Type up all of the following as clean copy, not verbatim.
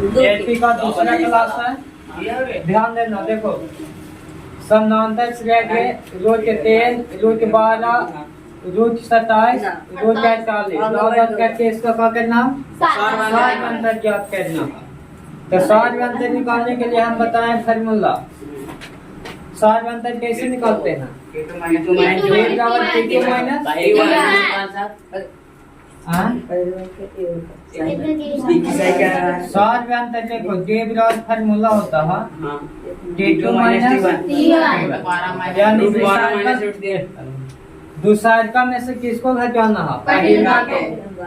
Eighty का दूसरा class है, ध्यान देना। देखो समानांतर श्रेणी के root 3, root 12, root 27, root 48 log करके इसका क्या करना, सारवंतर ज्ञात करना। तो सारवंतर निकालने के लिए हम बताएं फार्मूला। सारवंतर कैसे निकालते हैं, सारवंतर देखो जे बराबर फार्मूला होता है T2 माइनस, यानी दूसरा में से किसको घटाना है, पहिलका के,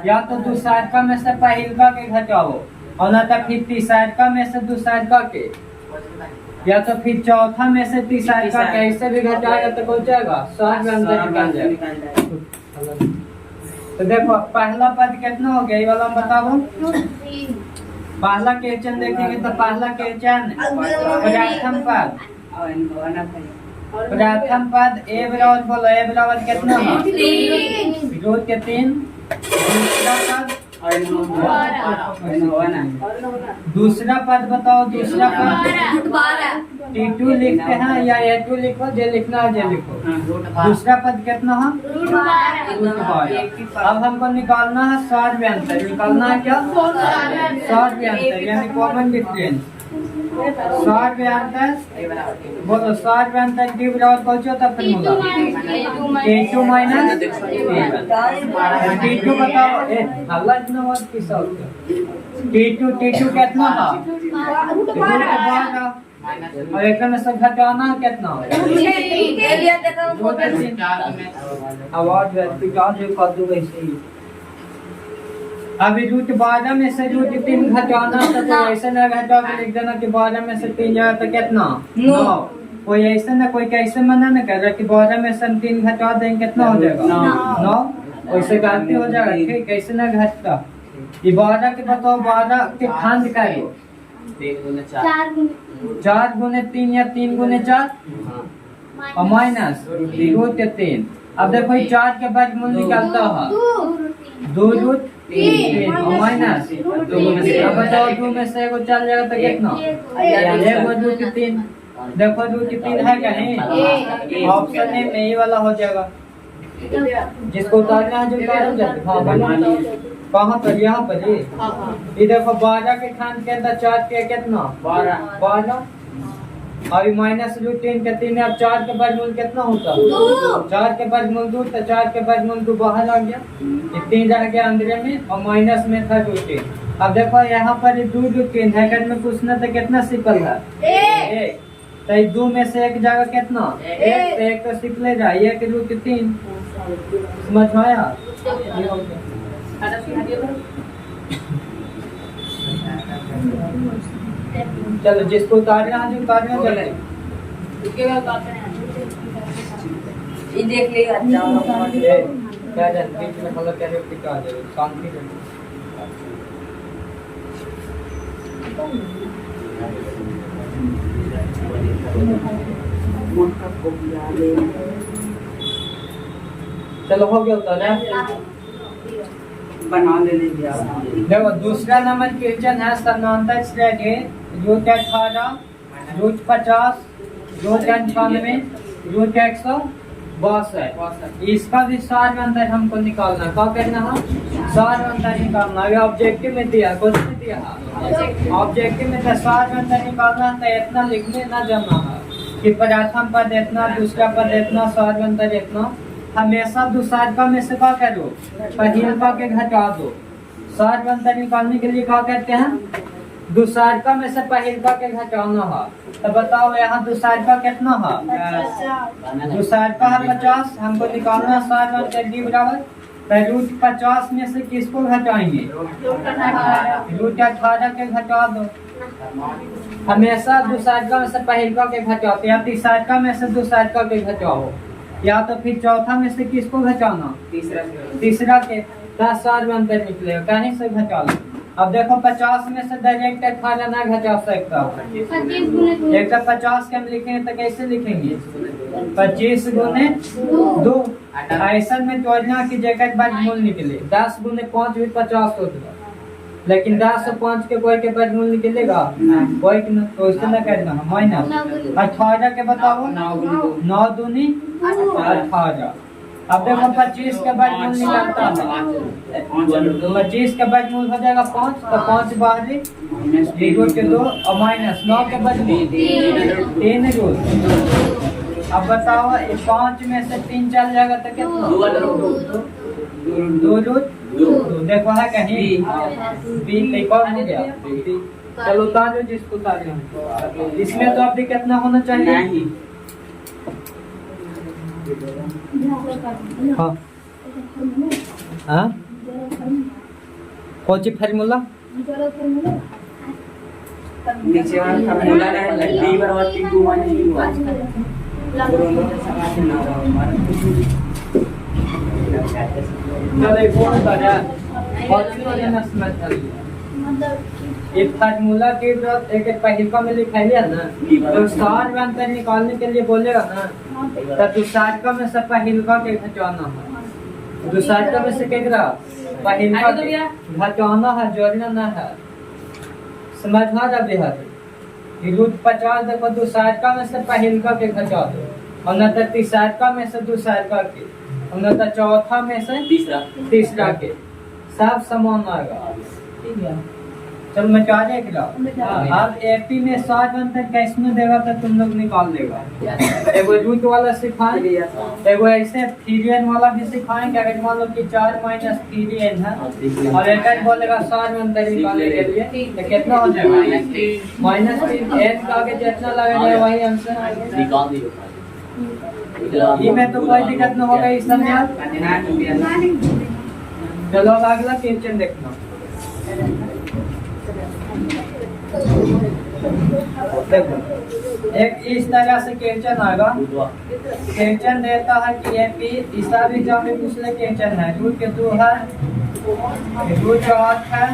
या तो दूसरा में से पहिलका के घटाओ, और ना तो फिर तीसरा में से दूसरा के, या तो फिर चौथा में से तीसरा का, कैसे भी घटाएगा तो हो जाएगा, सारवंतर निकल जाएगा। तो देखो पहला पद कितना हो गया, ये वाला बताओ। पहला क्वेश्चन देखेंगे तो पहला क्वेश्चन प्रथम पद ए बराबर, बोलो ए बराबर कितना है, रूट 3। दूसरा पद बताओ, दूसरा पद T2 लिखते हैं या A2 लिखो, जो लिखना है जो लिखो। दूसरा पद कितना है, रूट 12। अब हमको निकालना है सारवंतर, निकालना है क्या, सारवंतर यानी कॉमन डिफरेंस। सारवंतर बोलो, सारवंतर डी बराबर पहुंचो तब फार्मूला T2 माइनस T2 बताओ, हल्ला इतना बहुत किसा होता है। T2 कितना था, रूट 12, और एक में से घटाना कितना, आवाज वैसे ही। अभी रूट 12 में से रूट 3 घटाना, तो कोई ऐसा ना घटा के लिख देना कि 12 में से 3 जाए तो कितना 9। कोई ऐसा ना, कोई कैसे मना न कर रहा कि 12 में से 3 घटा देंगे कितना हो जाएगा 9, वैसे गलती हो जाएगा। ठीक, कैसे ना घटता। ये 12 के बताओ, 12 के खंड करो, 4 गुने 3 या 3 गुने 4 और माइनस रूट 3। अब देखो 4 के वर्गमूल निकालता है 2 रूट 3 और माइनस 2। बताओ 2 में से एगो चल जाएगा तो कितना, एगो रूट 3। देखो रूट 3 है क्या, नहीं ऑप्शन में यही वाला हो जाएगा। जिसको उतारना है जो उतार जाते। हाँ कहाँ पर, यहाँ पर ही। ये देखो 12 के खान के अंदर 4 के कितना 12, अभी माइनस रूट 3 के 3। अब 4 के वर्गमूल कितना होता, 4 के वर्गमूल 2, तो 4 के वर्गमूल 2 बाहर आ गया, 3 रह गया अंदर में, और माइनस में था रूट 3। अब देखो यहाँ पर 2 रूट 3 है, अगर में पूछना तो कितना सिंपल है, 1। तो 2 में से एक जगह कितना 1 तो सिंपल ले जाए, 1 रूट 3। समझ में आया। चलो जिसको उतारना है जो उतारना चले, ये देख ले क्या जानते हैं मतलब क्या टिका आ जाएगा, शांति से। चलो हो गया उतारा, बना ले लिया। देखो दूसरा नंबर क्वेश्चन है समानांतर श्रेणी रूट 18, रूट 50, रूट 98, रूट 162। इसका भी सारवंतर हमको निकालना, क्या करना है, सारवंतर निकालना। अभी ऑब्जेक्टिव में दिया, कुछ नहीं दिया, ऑब्जेक्टिव में सारवंतर निकालना तो इतना लिखने ना जाना है कि प्रथम पद इतना, दूसरा पद इतना, सारवंतर इतना। हमेशा दूसरा में से क्या करो, पहिलका के घटा दो। सारवंतर निकालने के लिए क्या कहते हैं, दूसरा में से पहिलका के घटाना है। तो बताओ यहाँ दूसरा कितना है, दूसरा है 50, हमको निकालना सारवंतर डी बराबर। तो रूट 50 में से किसको घटाएंगे, रूट 18 के घटा दो। हमेशा दूसरा में से पहिलका के घटाओ, या तीसरा में से दूसरा के घटाओ, या तो फिर चौथा में से किसको घटाना, तीसरा के। 10 सारवंतर निकलेगा, कहीं से घटा लो। अब देखो 50 में से डायरेक्ट 18 ना घटा सकता, 150 के हम लिखेंगे तो कैसे लिखेंगे, 25 गुने 2। ऐसा में तोड़ना की जगह वर्गमूल निकले, 10 गुने 5 भी 50 होगा। लेकिन 10 से 5 के कोई के वर्गमूल निकलेगा कोई के न, तो इससे ना करना है माइनस 18 के बताओ 9 दूनी 18। अब देखो 25 का वर्गमूल निकलता है 25 का वर्गमूल हो जाएगा 5, तो 5 बाहरी इक्वल के 2 और माइनस 9 के वर्गमूल 3 रूट। अब बताओ ये 5 में से 3 चल जाएगा तो कितना 2 रूट 2। देखो है कहीं बी एक और हो गया। चलो उतारो जिसको उतारो। इसमें तो अभी कितना होना चाहिए हाँ हाँ कौन सी फार्मूला नीचे वाला फार्मूला है d बराबर t2 - चलो एक और बता एक फार्मूला के एक पहिलका में लिखाइए ना तो सार में अंतर निकालने के लिए बोलेगा ना तो दूसरा में से पहिलका के घटाना है दूसरा में से केकरा पहिलका घटाना है जोड़ना ना है समझ में आ रहा है। रूट 50 देखो दूसरा में से पहिलका के घटा दो और न तो तीसरा में से दूसरा के और न तो चौथा में से तीसरा के सब समान आएगा। ठीक है चल मिटा देगा। अब एपी में 7 अंतर कैसे में देगा तो तुम लोग निकाल लेगा। एगो रूट वाला सिखाएं एगो ऐसे 3n वाला भी सिखाएंगे। अगर मान लो कि 4 - 3n है और एक बोलेगा 7 अंतर निकालने के लिए तो कितना हो जाएगा -3n का आगे जितना लगेगा वही आंसर निकाल दियो ये में तो कोई दिक्कत न होगा इस समय। चलो अब अगला क्वेश्चन देखना। देखो एक इस तरह से क्वेश्चन आएगा। क्वेश्चन देता है कि एपी ईसा भी जब में पूछ ले क्वेश्चन है रूट के 2 है रूट के 8 है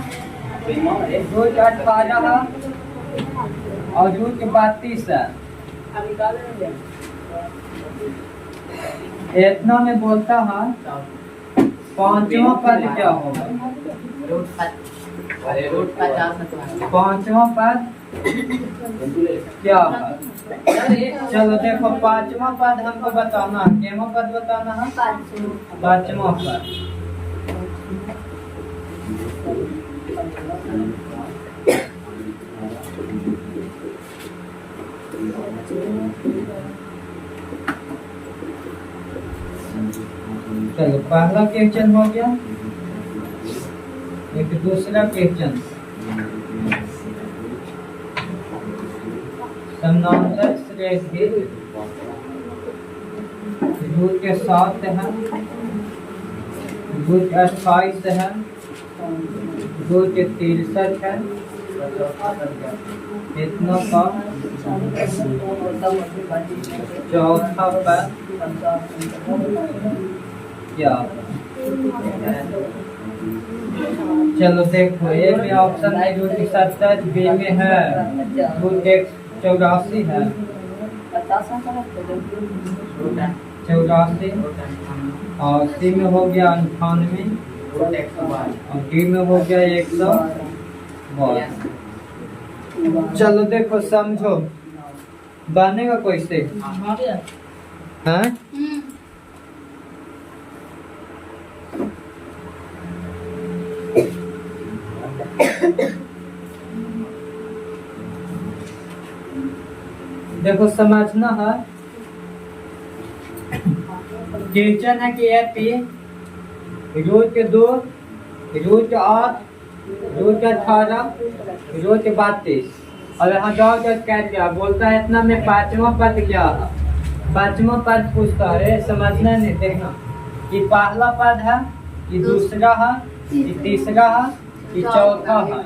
रूट के 18 है और रूट के 32 है। इतना में बोलता है पांचवा पद क्या होगा पांचवा पद क्या है। चलो देखो पांचवा पद हमको बताना है केवा पद बताना है पांचवा पद। चलो पहला क्वेश्चन हो गया। एक दूसरा क्वेश्चन समानांतर श्रेणी रूट के 7 है रूट के 28 है रूट के 63 है इतना का चौथा पद क्या। चलो देखो ए में ऑप्शन है रूट 70 बी में है रूट 84 है 84 और सी में हो गया 98 और डी में हो गया 100। चलो देखो समझो बनेगा कैसे हाँ देखो समझना है क्वेश्चन है कि एपी रूट के 2 रूट के 8 रूट के 18 रूट के 32 और यहाँ जाओ क्या दिया बोलता है इतना में पांचवा पद क्या है। पांचवा पद पूछता है समझना नहीं देखना कि पहला पद है कि दूसरा है कि तीसरा है कि चौथा है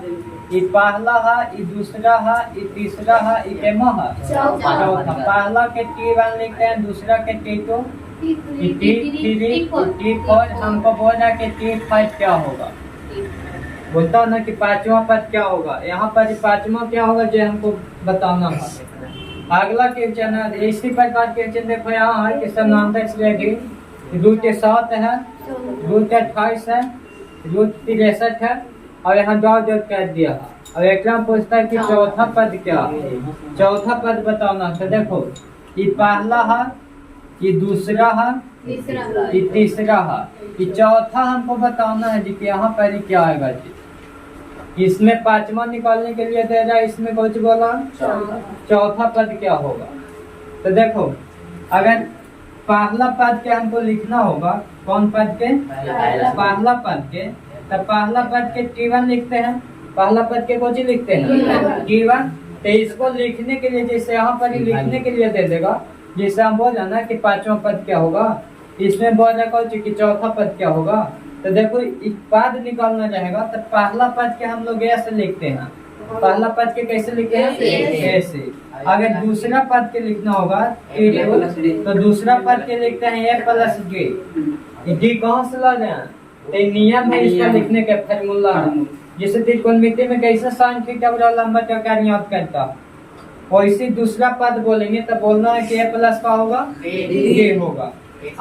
ये पहला है ये दूसरा है ये तीसरा है ये केमा है चौथा। पहला के T1 लिखते हैं दूसरा के T2 T3 T4 हमको बोला कि T5 क्या होगा बोलता ना कि पांचवा पद क्या होगा। यहाँ पर पांचवा क्या होगा जो हमको बताना है। अगला क्वेश्चन है इसी प्रकार क्वेश्चन देखो यहाँ है कि समानांतर श्रेणी रूट के 7 है रूट के 28 है रूट 63 है और यहाँ डॉट डॉट कर दिया है। और एक पूछता है कि चौथा पद क्या है, चौथा पद बताना। तो देखो ये पहला है, ये दूसरा है, ये तीसरा है, ये चौथा हमको बताना है जी कि यहाँ पर ही क्या आएगा जी। इसमें पांचवा निकालने के लिए दे रहा है, इसमें कुछ बोला चौथा पद क्या होगा। तो देखो अगर पहला पद के हमको लिखना होगा, कौन पद के, पहला पद के, तो पहला पद के T1 लिखते हैं, पहला पद के कौन लिखते हैं T1। तो इसको लिखने के लिए जैसे यहाँ पर ही लिखने के लिए दे देगा, जैसे हम बोल रहे ना कि पांचवा पद क्या होगा, इसमें बोल रहा कि चौथा पद क्या होगा। तो देखो पद निकालना रहेगा, तो पहला पद के हम लोग ऐसे लिखते हैं, पहला पद के कैसे लिखते हैं ऐसे। अगर दूसरा पद के लिखना होगा तो दूसरा पद के लिखते हैं A प्लस D कहाँ से ला रहे हैं, तो नियम है इसका लिखने का, फार्मूला है। जैसे त्रिकोणमिति में कैसे साइन थीटा बराबर लंबा चौकोर याद करता, वैसे दूसरा पद बोलेंगे तो बोलना है कि A प्लस का होगा D होगा।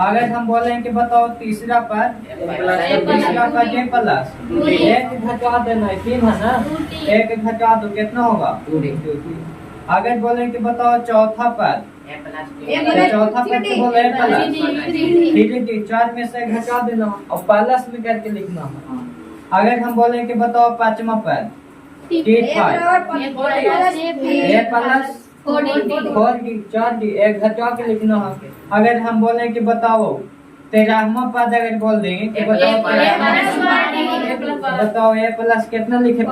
अगर हम बोलेंगे कि बताओ तीसरा पद, तीसरा पद A प्लस, एक घटा देना है, 3 है ना, एक घटा दो कितना होगा। अगर बोलेंगे कि बताओ चौथा पद, चौथा पद को बोले A प्लस, ठीक है, 4 में से घटा देना और प्लस में करके लिखना है। अगर हम बोले कि बताओ पांचवा पद T5, A प्लस 4D, एक घटा के लिखना है। अगर हम बोले कि बताओ 13वां पद, अगर बोल देंगे कि बताओ A प्लस कितना लिखे,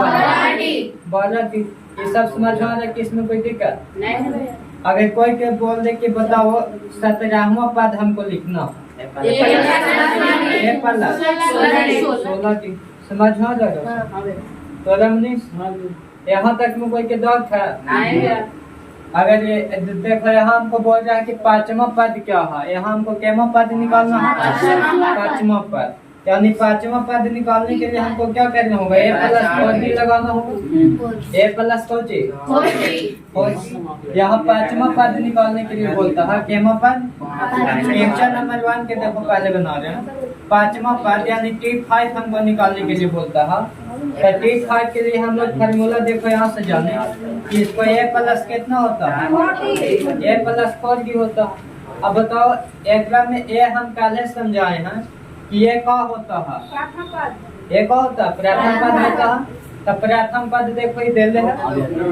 12D। ये सब समझ आ रहा है कि इसमें कोई दिक्कत नहीं। अगर कोई के बोल दे कि बताओ 17वां पद हमको लिखना A प्लस 16D, समझ आ जाएगा। तो रमनीश यहाँ तक में कोई के डाउट है? अगर ये देखो यहाँ हमको बोल रहा है कि पांचवा पद क्या है, यहाँ हमको केमा पद निकालना है, पांचवा पद। यानी पांचवा पद निकालने के लिए हमको क्या करना होगा, A प्लस 4D लगाना होगा। A प्लस यहाँ पांचवा पद निकालने के लिए बोलता है केमा पद, क्वेश्चन नंबर 1 के देखो पहले बना रहे हैं। पांचवा पद यानी T5 हमको निकालने के लिए बोलता है। तो T5 के लिए हम लोग फार्मूला देखो यहाँ से जाने, इसको A प्लस कितना होता है, A प्लस 4D होता है। अब बताओ एक में A हम पहले समझाए हैं कि ये क्या होता है, ये क्या होता है, प्रथम पद होता है। तो प्रथम पद देखो ये दे है,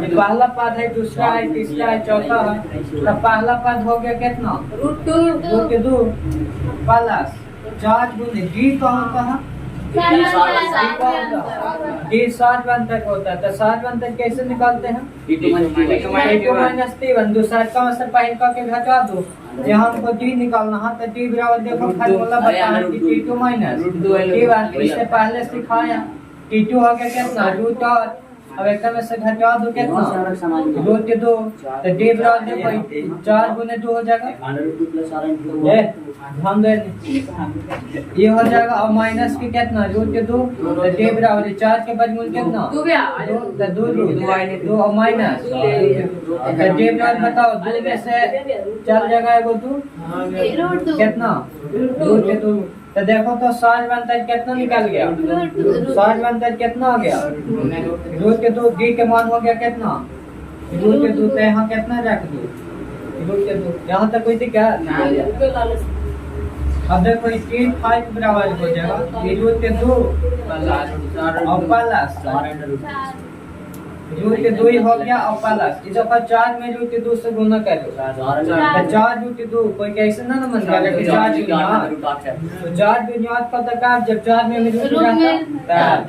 पहला पद है, दूसरा है, तीसरा है, चौथा है। तो पहला पद हो गया कितना, √2 प्लस 4 गुने D का होता है, D 7 तक होता है। तो 7 तक कैसे निकालते हैं, T2 माइनस T1, दूसरा का मतलब पहले का के घटा दो। यहाँ हमको D निकालना है, तो D बराबर देखो फार्मूला बताया कि T2 माइनस T1, इससे पहले सिखाया। T2 हो गया कितना, √8, अब एक में से घटा दो कितना, √2। तो D बराबर देखो 4 गुने 2 हो जाएगा, ये ध्यान देने, ये हो जाएगा। और माइनस की कितना, √2। तो D बराबर 4 के वर्गमूल कितना, 2 और माइनस। तो D बराबर बताओ 2 में से चल जाएगा एगो 2, कितना, √2। तो देखो तो 7 तक कितना निकल गया, 7 तक कितना हो गया, √2। D के मान हो गया कितना, √2। तो यहाँ कितना रख दो, √2। यहाँ तक कोई दिक्कत। अब देखो T5 बराबर हो जाएगा √2 और प्लस √2 हो गया और प्लस इस 4 में √2 से गुना करो, तो 4 √2 कोई कैसे ना मन करे कि 4 तो 4 दुनिया का तक जब 4 में √2 रहता है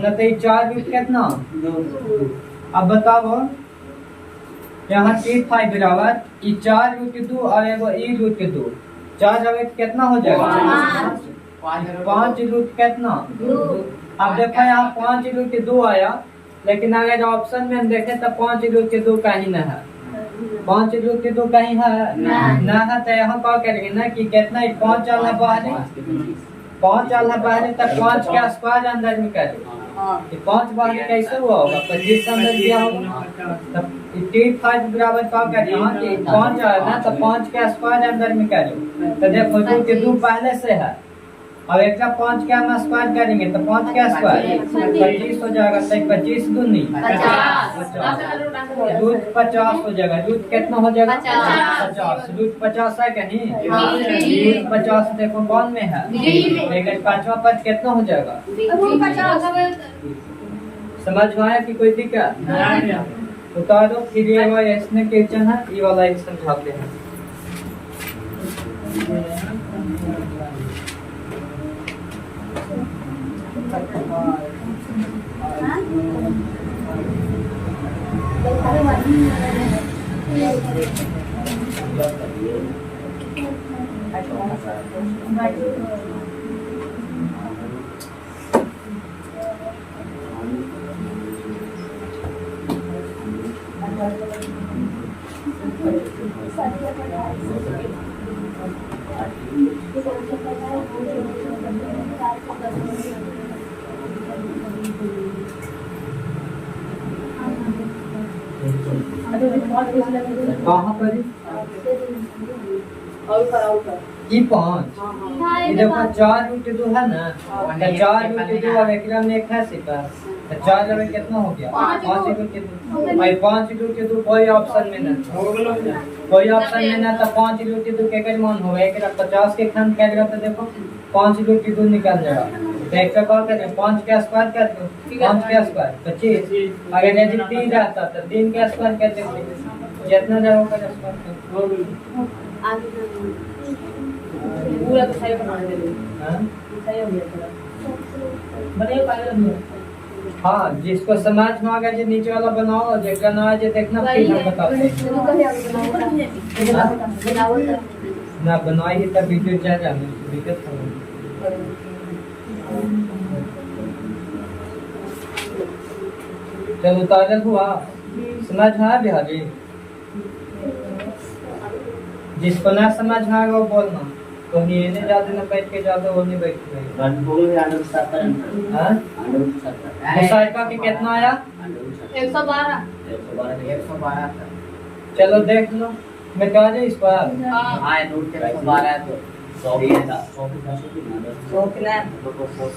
तो 4 कितना। अब बताओ यहाँ T5 बराबर 4 √2 और एगो √2, 4 अब कितना हो जाएगा, 5 √2 कितना। अब देखो यहाँ 5 √2 आया, लेकिन अगर ऑप्शन में हम देखें तो 5 √2 कहीं न है, 5 √2 कहीं है ना है। तो यहाँ क्या करेंगे ना कि कितना 5 चलना बाहर, 5 चलना बाहर, तब 5 के आसपास अंदर में करो। 5 बाहर कैसे हुआ होगा, 25 अंदर दिया होगा। तब T5 बराबर क्या करें यहाँ कि 5 आया ना, तो 5 के आसपास अंदर में करो। तो देखो √2 पहले से है, अब एक 5 के हम स्क्वायर करेंगे तो 5 के स्क्वायर 25 हो जाएगा। तो 25 दूनी 50 रूट 50 हो जाएगा। रूट कितना हो जाएगा 50। रूट 50 है कहीं रूट 50 देखो कौन में है लेकिन पांचवा पद कितना हो जाएगा। समझ में आया कि कोई दिक्कत उतारो। फिर ये वाला इसने क्वेश्चन है ये वाला एक समझाते हैं। कहाँ पर ये 5 ये देखो 4 रूट 2 है ना। 4 रूट 2 और एक में एक है सिपा। 4 में कितना हो गया 5 रूट 2 भाई 5 रूट 2 कोई ऑप्शन में नहीं कोई ऑप्शन में ना। तो 5 रूट 2 के मान होगा एक 50 के खंड करेगा तो देखो 5 रूट 2 निकल जाएगा। तो एक का करें 5 के स्क्वायर कर दो 5 के स्क्वायर 25। अगर यदि 3 रहता तो 3 के स्क्वायर कर देते जितना जाएगा स्क्वायर पूरा तो सही बना दे लो। हां सही हो गया पूरा बने पाएगा। हाँ जिसको समझ में आ गया जो नीचे वाला बनाओ जेका ना है जो देखना फिर हम बताते हैं ना बनाई तब वीडियो जा जाने दिक्कत चलो ताजा हुआ समझ में आ गया अभी। जिसको ना समझ में आएगा वो बोलना तो ये नहीं ज्यादा ना बैठ के ज्यादा वो नहीं बैठ के मुसाइफा के कितना आया 112 चलो देख लो मिटा दे इस पर। हाँ नोट के 112 है तो 100 भी था 100 कितना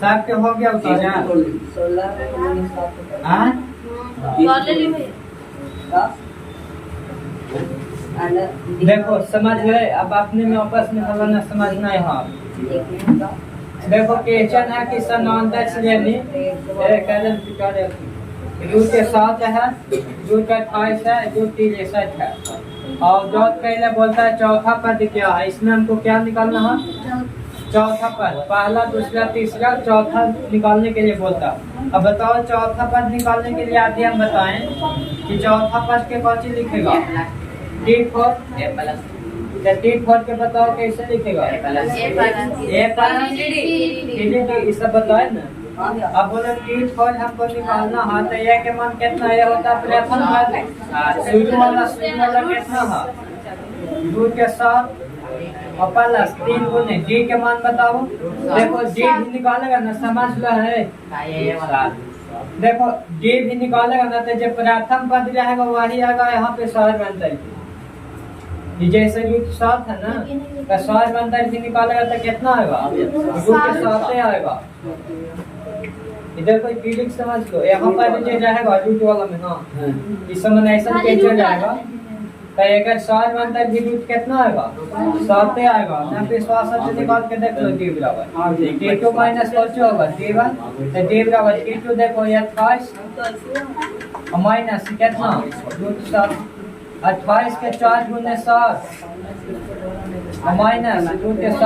साहब के हो गया उतारा 16 हां देखो समझ गए। अब अपने में आपस में हमारा समझ नहीं है। देखो क्वेश्चन है कि समानता श्रेणी रूट के 7 है रूट का 28 है रूट 63 है और जो पहले बोलता है चौथा पद क्या है। इसमें हमको क्या निकालना है चौथा पद। पहला दूसरा तीसरा चौथा निकालने के लिए बोलता। अब बताओ चौथा पद निकालने के लिए आगे हम बताएं कि चौथा पद के कौन सी लिखेगा T4 T4 के बताओ कैसे लिखेगा इसे बताए ना। अब बोले T4 हमको निकालना है तो ये के मान कितना ये होता है प्रथम पद शुरू वाला कितना है 2 के साथ और प्लस 3 गुने D के मान बताओ। देखो D भी निकालेगा ना समझ लो है। देखो D भी निकालेगा ना तो जब प्रथम पद रहेगा वही आएगा यहाँ पे सर बनता है। जैसे रूट 7 है ना तो सर बनता भी निकालेगा तो कितना आएगा रूट के 7 आएगा। इधर कोई फीलिंग समझ लो यहाँ पर जो रहेगा रूट वाला में। हाँ इस समय ऐसा कैसे जाएगा तो अगर सर बनता भी रूट कितना आएगा 7 आएगा। यहाँ पे स्वास्थ्य से निकाल के देख लो D बराबर T2 माइनस होगा D1 तो D बराबर T2 देखो ये 28 और माइनस कितना रूट 7 28 के 4 गुने 7 माइनस रूट के 7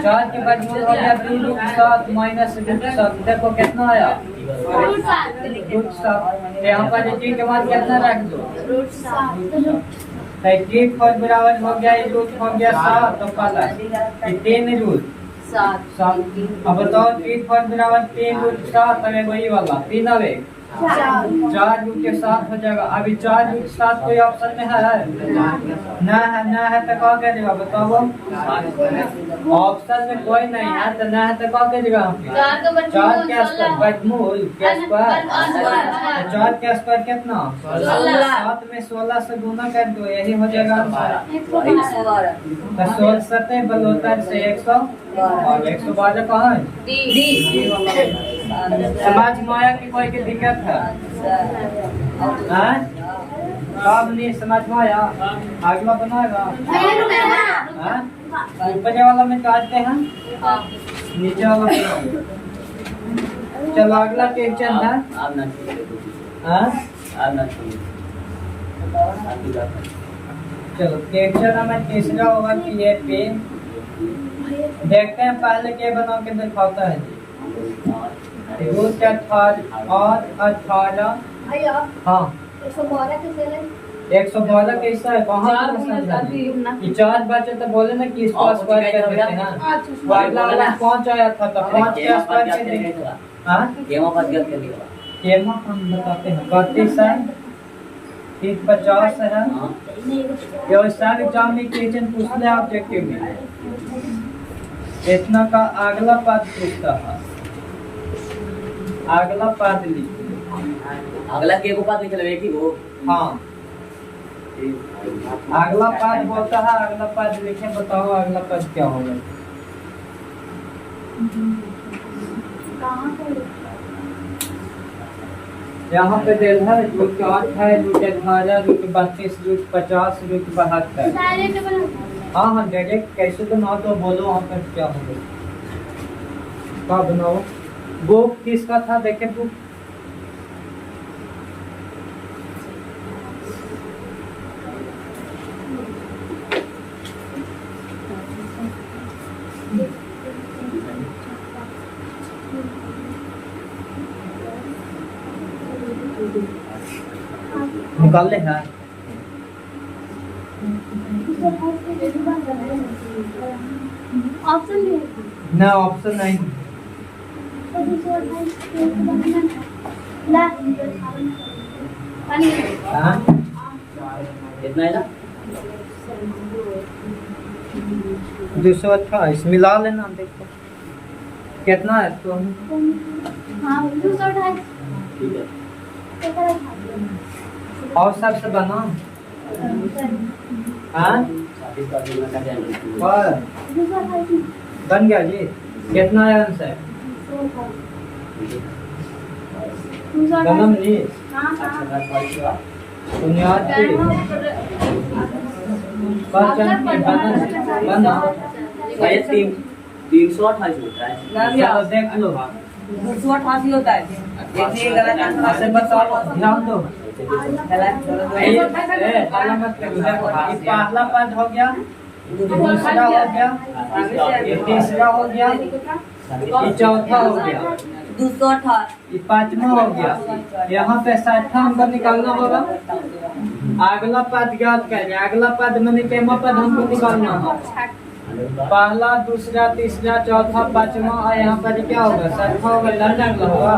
4 के बाद हो गया रूट 7 माइनस रूट 7 देखो कितना आया रूट 7। यहाँ पर T के बाद कितना रख दो रूट 7 T4 बराबर हो गया रूट हो गया 7 तो प्लस 3 रूट 7। अब बताओ T4 बराबर 3 रूट 7 है वही वाला 3 अवे 4 रूट के साथ हो जाएगा। अभी 4 रूट के साथ कोई ऑप्शन में है ना है तो क्या करेगा बताओ। ऑप्शन में कोई नहीं है तो ना है तो क्या करेगा। 4 के स्क्वायर वर्गमूल के स्क्वायर, 4 के स्क्वायर कितना 7 में 16 से गुना कर दो, यही हो जाएगा आंसर। तो 16 सतह बलोतर से 100 और 112 कहाँ है। समझ में आया कि कोई की दिक्कत है? सब नहीं समझ में आया? अगला बनाएगा ऊपर वाला में काटते हैं, नीचे वाला बनाओ। चलो अगला क्वेश्चन है। चलो क्वेश्चन हमें तीसरा होगा कि ये पे देखते हैं पहले क्या बना के दिखाता है। रूट 18 और 18 हाँ 112 कैसा है कहाँ ये 4 बचे तो बोले ना कि इसको स्क्वायर कर देते हैं ना। अगला वाला 5 आया था तो 5 के स्क्वायर कर देंगे। हाँ केमा हम बताते हैं 32 है 350 है। ये सारे एग्जाम में क्वेश्चन पूछ ले ऑब्जेक्टिव में इतना का अगला पद पूछता है। अगला पद लिख अगला के को पद लिख ले कि वो हाँ अगला पद बोलता है। अगला पद लिखे बताओ अगला पद क्या होगा। यहाँ पे दिल है रूट 8 है रूट 18 रूट 32 रूट 50 रूट 72। हाँ हाँ डायरेक्ट कैसे बनाओ तो बोलो वहाँ पर क्या होगा। क्या बनाओ बुक किसका था देखे बुक निकाल ले है। ना ऑप्शन नहीं कितना है ना 228 मिला लेना देखो कितना है तो ठीक है। और सबसे बना हाँ और बन गया जी। कितना है आंसर गलम जी 328 होता है। चलो देख लो 288 होता है। देखिए गलत ऐसे बताओ ध्यान दो। पहला पद हो गया दूसरा हो गया ये तीसरा हो गया ये चौथा हो गया 218 ये पांचवा हो गया। यहाँ पे 60 हमको निकालना होगा। अगला पद याद करिए। अगला पद में केमा पद हमको निकालना है। पहला दूसरा तीसरा चौथा पांचवा और यहाँ पर क्या होगा 60 होगा। लंडन होगा।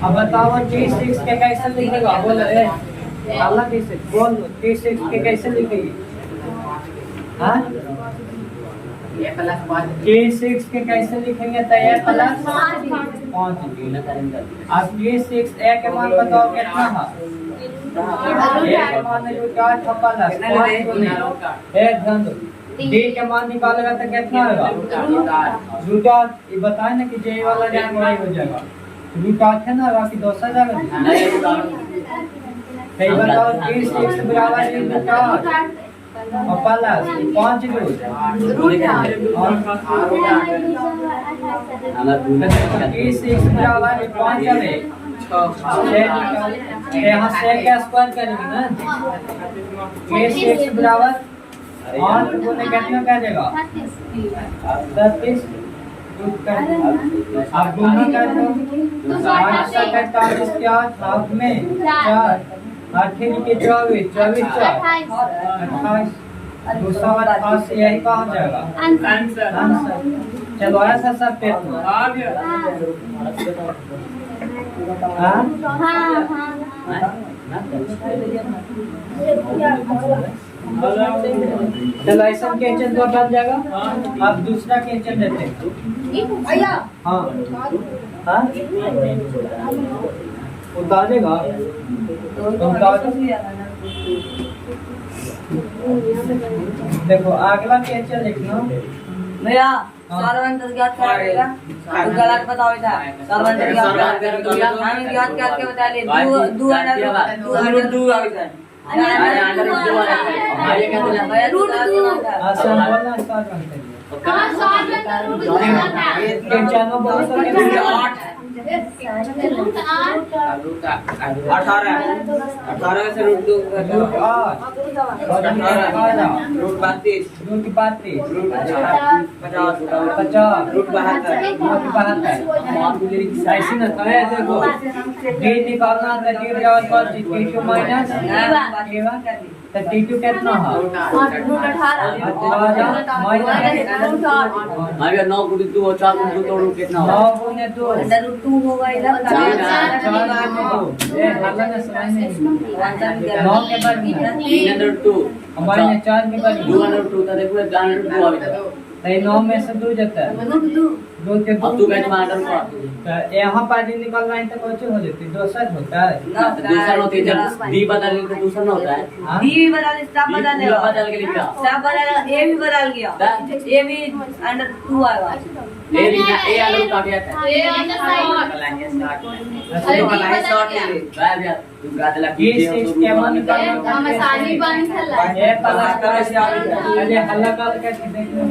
अब बताओ T6 के कैसे लिखेगा बोलो पहला T6 बोल T6 के कैसे लिखेगी। हाँ T6 के कैसे लिखेंगे तो A प्लस 5। अब T6 A के मान बताओ कितना है। A के मान प्लस D के मान निकालेगा तो कितना होगा रूट 8। ये बताए ना कि J वाला जाएगा वही हो जाएगा रूट 8 है ना बाकी दूसरा जाएगा। सही बताओ T6 बराबर रूट 8 और प्लस 5 T6 बराबर 5 यहाँ से क्या स्क्वायर करेंगे ना T6 बराबर 8 गुने कितना क्या देगा 36 अब गुना कर दो 8 47 के 8 हाफ में 4 8 के 24 24 28 288 यही कहा जाएगा आंसर। चलो ऐसा सब पेपर हाँ चलो ऐसा कैंचन तो बन जाएगा। आप दूसरा कैंचन देते हैं। हाँ हाँ उतारेगा तो उतार। देखो अगला कैंचन लिखना भैया सर्वंत ज्ञात करेगा तो गलत बताओ था सर्वंत ज्ञात हम ज्ञात करके बता ले दो दो आवे रूट दो आसान बोलना स्टार्ट करते हैं। कैंचन बोल सकते हैं 18 से root 2 root 8 root 32 root 32 root 50 root 72 ऐसे ना था। देखो डी निकालना था डी बराबर पर टी2 माइनस तो टी2 कितना है रूट 18 मैं 9 गुणे 2 और 4 गुणे 2 तोड़ू कितना 9 होगा गुने 2 रूट 2 होगा इधर 9 के बाद 302 हमारे 4 के बाद 202 था देखो 202 आवे था 9 में से 2 जाता है रूट 2 2 के अब तू कहते मार कर यहाँ पर निकलना है तो कुछ हो जाती दोसर होता है दूसरा होते जब डी बदल तो दूसरा ना होता है डी भी बदल स्टाफ बदल पूरा बदल के लिखा स्टाफ बदल ए भी बदल गया ए भी अंडर 2 आएगा ए आलू काट गया था तू गात लगी ये 6 के मान निकालना ये पलट कर से अरे हल्ला कर के देखो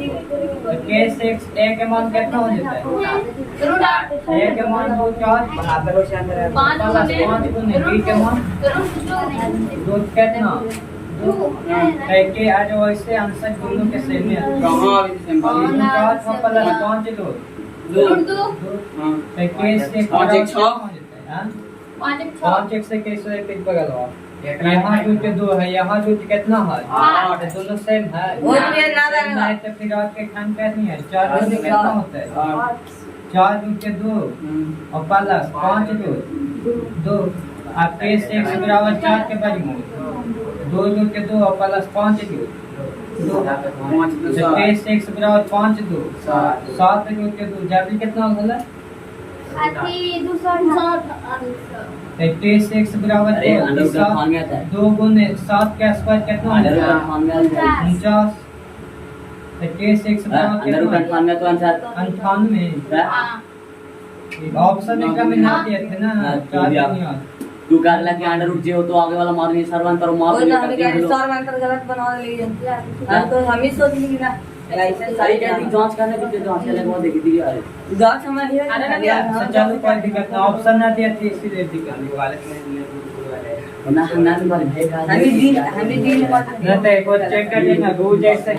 के 6 ए के मान कितना हो जाता है ए के मान 2 4 बराबर हो जाता है 5 गुने बी के मान 2 कितना के आज वैसे आंसर दोनों के सेम है कहां अभी सेम 4 प्लस 5 2 हां के 6 5 1 6 हां 5 1 से कैसे एक बगल हुआ यहाँ रूट 2 है यहाँ रूट कितना है 8 दोनों सेम है वो तो ये ना नहीं तो फिर आज के खान करनी है 4 रूट कितना होता है 4 रूट 2 और प्लस 5 2 आप केस 1 बराबर 4 के बराबर 2 रूट 2 और प्लस 5 2 केस 1 बराबर 5 2 7 रूट 2 जब कितना होगा केस 1 बराबर 2 गुने 7 के आसपास कितना होगा 49 केस 1 बराबर कितना तो आंसर 98 ऑप्शन में ना दिए थे ना 4 तू कर लगे अंडर रूट जे हो तो आगे वाला मार नहीं सर्वंत और मार वो तो हमें क्या सर्वंत गलत बना लिए हम तो हम ही सोच ली ना लाइसेंस सारी क्या जांच करने की जांच करने के बाद देखी थी यार जांच हमारी है चलो कोई दिक्कत ना ऑप्शन ना दिया थी इसीलिए दिक्कत ना हम ना वाले भेज हमें दिन ना तो एक बार चेक कर लेना वो जैसे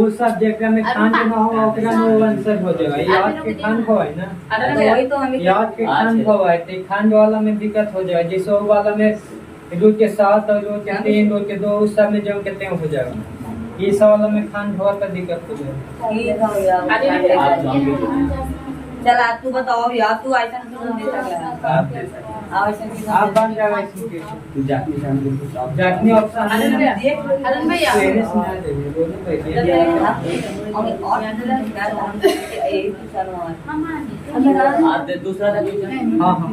उस सब्जेक्ट में खान के ना हो ओकरा नो आंसर हो जाएगा याद के खान को है ना वही तो हमें याद के खान को है तो खान वाला में दिक्कत हो जाएगा जैसे वो वाला में रूट के 7 और रूट के 3 रूट के 2 उस सब में जो कितने हो जाएगा इस वाला में खान हुआ तो दिक्कत हो जाएगा ठीक है यार चल आप तू बताओ यार तू ऐसा क्यों देता है आप बन जाएगा इसके तू जाती शाम को जाटनी ऑप्शन है ना अरुण भैया पहले सुना दे बोलो पहले आज दूसरा था हां हां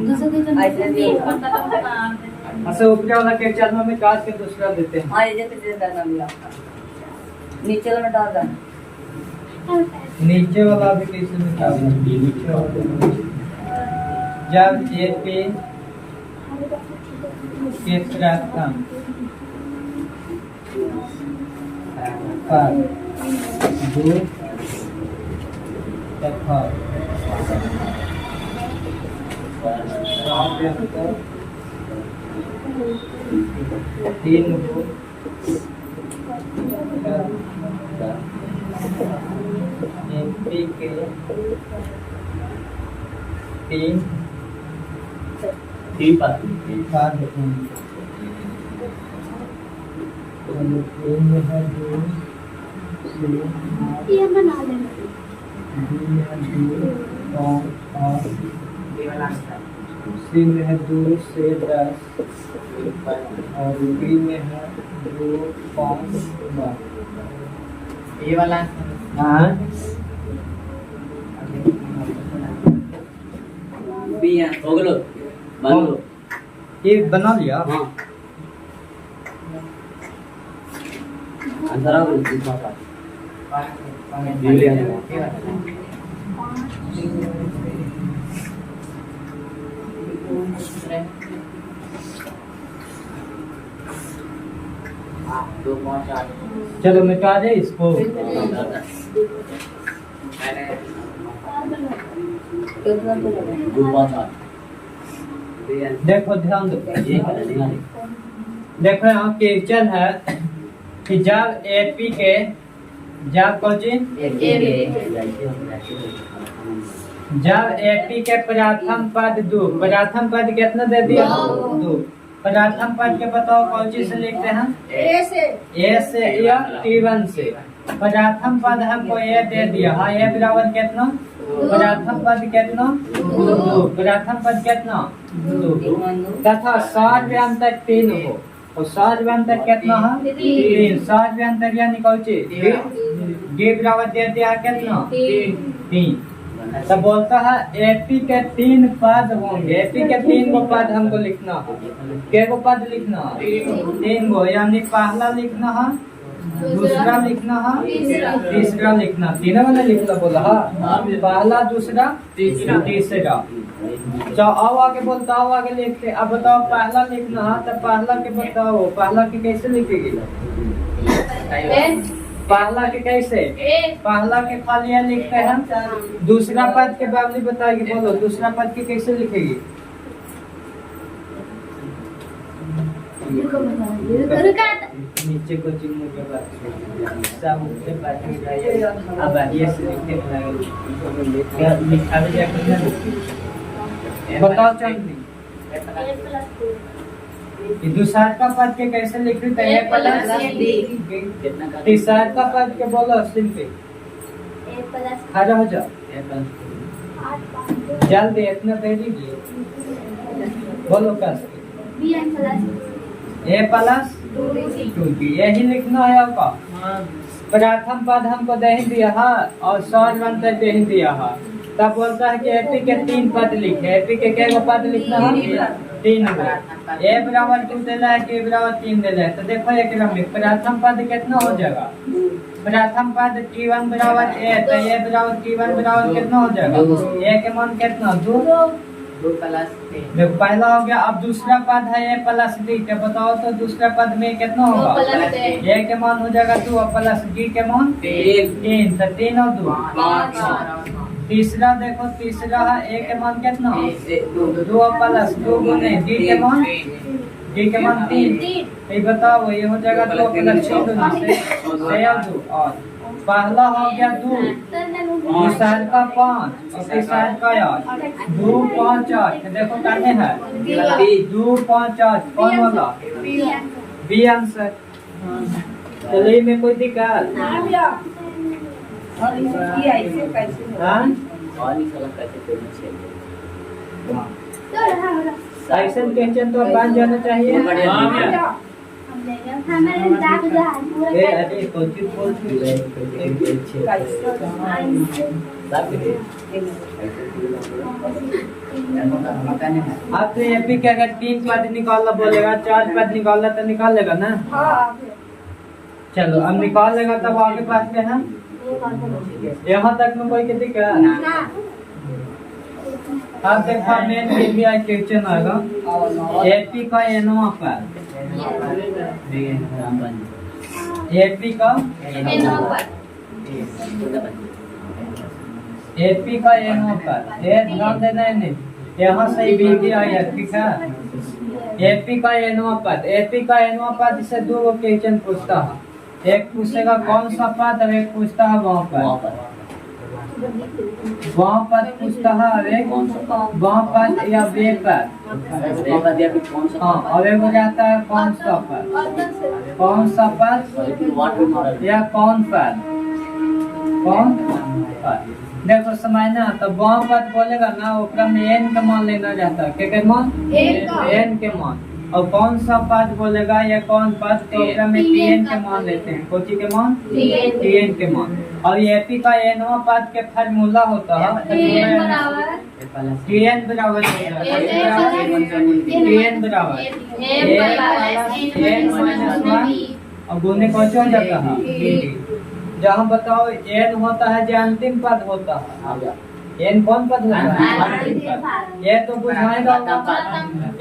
अच्छा ऊपर वाला के चरणों में काट के दूसरा देते हैं नीचे वाला डाल दो नीचे वाला भी कैसे निकालना जब ये पे केस रास्ता पर दो तथा तीन एमपी के 3 पर बाद ये बना लेना और सी में है 2 से 10 और बी में है 2, 5, 9। ये वाला हाँ बी है हो गलो बन लो ये बना लिया। हां अंदर आओ इस बात दो पाँच आठ चलो मिटा दे इसको। दो पाँच आठ देखो ध्यान दो, ये कर देगा देखो यहाँ क्वेश्चन है कि जब एपी के जब कोचिंग जब एपी के प्रथम पद 2, प्रथम पद कितना दे दिया? 2। प्रथम पद के बताओ कौन चीज से लिखते हैं? ए से या T1 से। प्रथम पद हमको ए दे दिया, हाँ ए बराबर कितना? प्रथम पद कितना? 2। प्रथम पद कितना? 2 तथा सार व्यंतर 3 हो और सार व्यंतर कितना है? 3। सार व्यंतर यानी कौन चीज? डी बराबर दे दिया कितना? 3। तो बोलता है एपी के 3 पद होंगे। एपी के 3 गो पद हमको लिखना है। के गो पद लिखना है? 3 गो, यानी पहला लिखना है, दूसरा लिखना है, तीसरा लिखना। तीनों मैंने लिखना बोला है, पहला दूसरा तीसरा। तो अब आगे बोलता हूँ, आगे लिखते। अब बताओ पहला लिखना है तो पहला के बताओ, पहला के कैसे लिखेगी? पहला के कैसे? पहला के खाली यहाँ लिखते हैं। दूसरा पद के बावली बताएगी, बोलो दूसरा पद के कैसे लिखेगी? नीचे को चिन्ह के बाद सब ऊपर बात में जाइए। अब ये से लिखने लगे क्या लिखा भी बताओ चंदी दूसरा का पद के कैसे लिखी? तो ए प्लस तीसरा का पद के बोलो सिंपल खड़ा हो जाओ जल्दी, इतना दे दीजिए। बोलो कैसे? ए प्लस 2 यही लिखना है आपका। प्रथम पद हमको दे ही दिया है और सार व्यंतर दे ही दिया है। तब बोलता है कि एपी के 3 पद लिखे। एपी के क्या पद लिखना है? 3 गो। ए बराबर 2 दे रहा है, के बराबर 3 दे रहा है। तो देखो एक में प्रथम पद कितना हो जाएगा? प्रथम पद T1 बराबर ए, तो ए बराबर T1 बराबर कितना हो जाएगा? ए के मान कितना? 2 प्लस पहला हो गया। अब दूसरा पद है ए प्लस डी, के बताओ तो दूसरा पद में कितना होगा? ए के मान हो जाएगा 2 और प्लस डी के मान 3, तो 3 और 2 5। तीसरा देखो, तीसरा है ए के मान कितना? 2 और प्लस 2 गुने डी के मान 3। ये बताओ ये हो जाएगा 2 प्लस 2 और पहला हो गया 2, दूसरा का 5 और तीसरा का 8। 2 5 8 देखो करने हैं 2 5 8 कौन वाला? B answer. चलिए में कोई दिक्कत? ऐसा क्वेश्चन तो बन जाना चाहिए। अरे कोचिंग बोल आप तो एपी के अगर 3 पद निकालना बोलेगा, 4 पद निकालना तो निकाल लेगा ना? चलो अब निकाल लेगा तब आगे पास में है। यहाँ तक में कोई कितनी क्या? अब देखो मेन KPI क्वेश्चन आएगा एपी का एनोवा पद। एपी का एनोवा पद। ये ध्यान देना है नहीं, यहाँ से भी दिया है, ठीक है? एपी का एनोवा पद। एपी का एनोवा पद से 2 क्वेश्चन पूछता है। एक पूछेगा कौन सा पद और एक पूछता है वहाँ पद। वहाँ पद पूछता है वहाँ पद या वे पद। हाँ और एक हो जाता है कौन सा पद, कौन सा पद या कौन पद, कौन पद। देखो समझना तो बाम पद बोलेगा ना ओकरा में एन का मान लेना जाता है क्या मान एन के मान और कौन सा पद बोलेगा या कौन पद तो ओकरा में टीएन के मान लेते हैं कोची के मान टीएन के मान और एपी का एनवा पद के फार्मूला होता है टीएन बराबर टीएन बराबर एन माइनस वन और गुने कौन हो जाता है जहाँ बताओ एन होता है जो अंतिम पद होता है एन कौन पद होता है ये तो बुझाएगा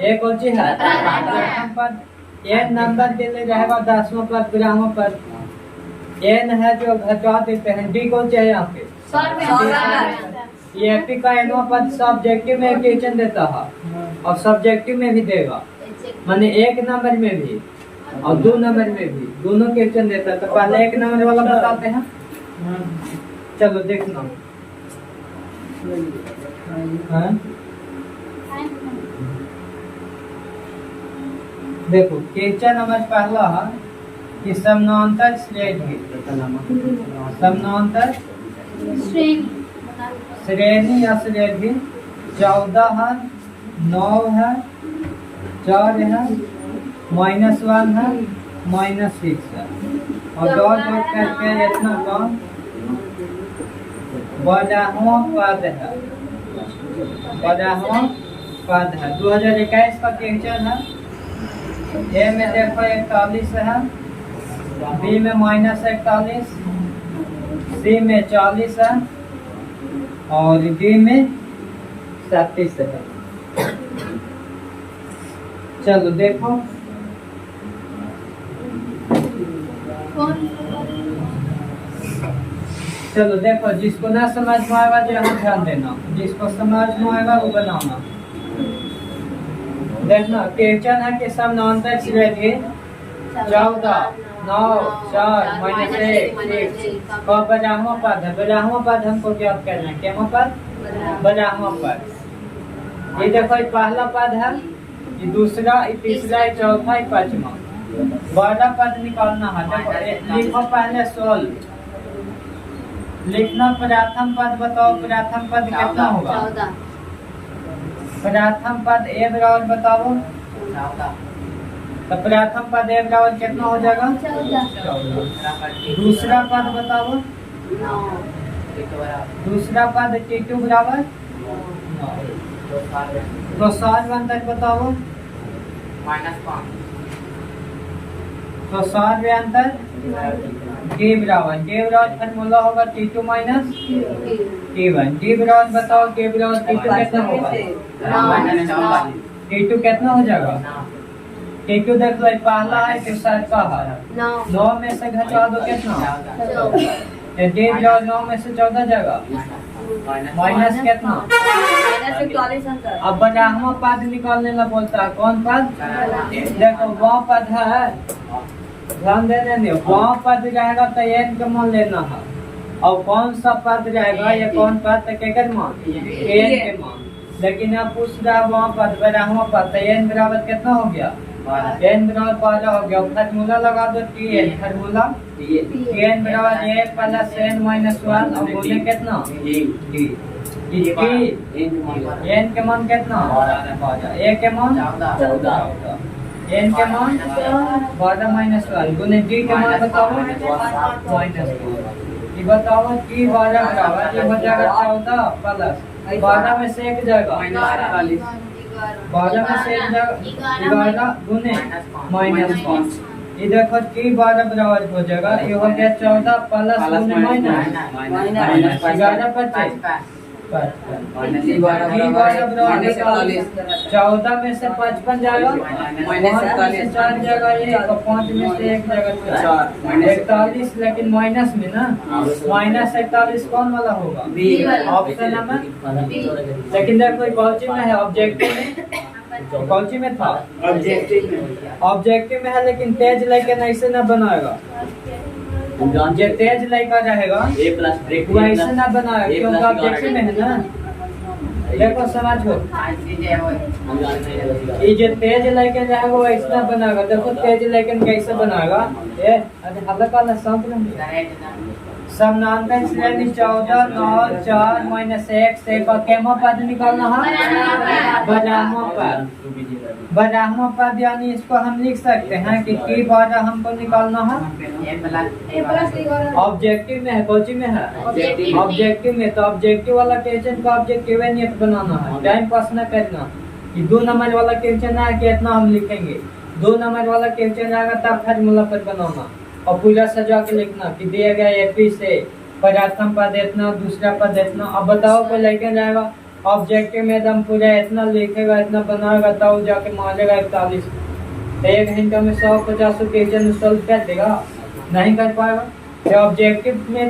ये कौन सी है प्रथम पद एन नंबर के लिए रहेगा 10वां पद 12वां पद एन है जो घटा देते हैं डी कौन चाहिए यहाँ पे ये एपी का एनवा पद सब्जेक्टिव में क्वेश्चन देता है और सब्जेक्टिव में भी देगा माने एक नंबर में भी और 2 नंबर में भी दोनों क्वेश्चन देता है तो पहले 1 नंबर वाला बताते हैं चलो देखना हाँ? देखो क्वेश्चन नंबर पहला है कि समानांतर श्रेणी समानांतर श्रेणी या श्रेणी 14 है 9 है 4 है -1 है -6 है और डॉट डॉट करके इतना कम 12वां पद है 12वां पद है 2021 का क्वेश्चन है ए में देखो 41 है बी में -41 सी में 40 है और डी में 37 है चलो देखो चलो देखो जिसको ना समझ में आएगा जो यहाँ ध्यान देना जिसको समझ में आएगा वो बनाना देखना क्वेश्चन है कि समानांतर श्रेणी 14 9 4 -1 का 12वां पद है 12वां पद हमको ज्ञात करना है क्या पद 12वां पद ये देखो ये पहला पद है ये दूसरा ये तीसरा ये चौथा ये पांचवा 12 पद निकालना है देखो लिखो पहले 16 लिखना प्रथम पद बताओ प्रथम पद कितना होगा प्रथम पद ए बराबर बताओ तो प्रथम पद ए बराबर कितना हो जाएगा 14 दूसरा पद बताओ दूसरा पद T2 बराबर 9 तो 7 अंतर बताओ -5 तो 7 में अंतर के बराबर फार्मूला होगा T2 माइनस T1 डी बराबर बताओ के बराबर T2 कितना होगा T2 कितना हो जाएगा T2 देख लो पहला है तो 7 का है 9 में से घटा दो कितना डी बराबर 9 में से 14 जाएगा माइनस कितना अब 12वां पद निकालने ला बोलता है कौन पद देखो वह पद है ध्यान देने नहीं वहाँ पद रहेगा तो एन का मान लेना है और कौन सा पद रहेगा या कौन पद के मान एन के मान लेकिन आप पूछ रहा वहाँ पद 12वां पद तो एन बराबर कितना हो गया एन बराबर 12 हो गया फार्मूला लगा दो टी एन फार्मूला एन बराबर ए प्लस एन -1 और बोले कितना एन के मान कितना ए के मान 14 एन के मान 12 -1 गुने डी के मान बताओ -4 ये बताओ कि 12 बराबर ये हो जाएगा 14 प्लस 12 में से एक जाएगा 12 में से एक जाएगा 11 गुने -5 ये देखो कि 12 बराबर हो जाएगा ये हो गया 14 प्लस गुने माइनस 11 25 14 में से 55 जाएगा -4 जाएगा ये 5 में से 1 जाएगा 41 लेकिन माइनस में ना -41 कौन वाला होगा ऑप्शन नंबर लेकिन देखो कौन में है ऑब्जेक्टिव में कौन में था ऑब्जेक्टिव में है लेकिन तेज लेकिन ऐसे ना बनाएगा जो तेज लड़का रहेगा वो ऐसे ना बनाएगा क्योंकि ऑब्जेक्टिव में है ना देखो समझो ये जो तेज लेके रहेगा वो ऐसे ना बनाएगा देखो तेज लेकिन कैसे बनाएगा ये अरे हल्का वाला शांत समानांतर श्रेणी 14 9 4 माइनस 1 से केमा पद निकालना है बदामा पद यानी इसको हम लिख सकते हैं कि टी बारह हमको निकालना है ऑब्जेक्टिव में है कोची में है ऑब्जेक्टिव में तो ऑब्जेक्टिव वाला क्वेश्चन का ऑब्जेक्टिव नियत बनाना है टाइम पास न करना कि 2 नंबर वाला क्वेश्चन है कि इतना हम लिखेंगे 2 नंबर वाला क्वेश्चन आएगा तब फार्मूला पर बनाना और पूरा सजा के लिखना कि दिया गया एपी से प्रथम पद इतना दूसरा पद इतना। अब बताओ कोई लेके जाएगा ऑब्जेक्टिव में एकदम पूरा इतना लिखेगा इतना बनाएगा तब जाके मारेगा 41 तो 1 घंटा में 150 क्वेश्चन सॉल्व कर देगा नहीं कर पाएगा। ऑब्जेक्टिव में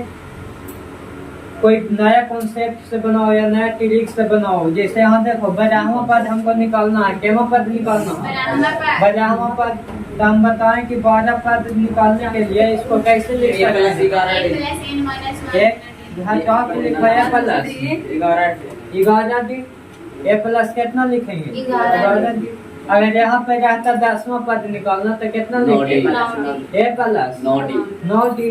कोई नया कॉन्सेप्ट से बनाओ या नया ट्रिक से बनाओ। जैसे यहाँ देखो बदामा पद हमको निकालना है केमा पद निकालना है बदामा पद तो हम बताएं कि 12 पद निकालने के लिए इसको कैसे लिख सकते हैं ग्यारह दी ए प्लस कितना लिखेंगे 11 दी। अगर यहाँ पे रहता 10वां पद निकालना तो कितना लिखेंगे ए प्लस 9 डी।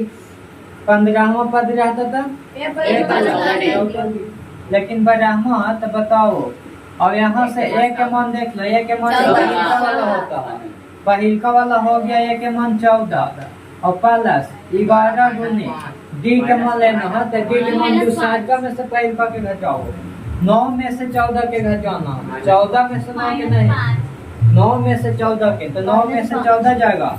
15वां पद रहता था लेकिन 12वां तो बताओ। अब यहाँ से ए के मान देख लो ए के मान वाला होता है पहिलका वाला हो गया ए के मान 14 और प्लस 11 गुने डी के मान लेना है तो डी के मान दूसरा में से पहिलका के घटाओ 9 में से 14 के घटाना 14 में से 9 के नहीं 9 में से 14 के तो 9 में से 14 जाएगा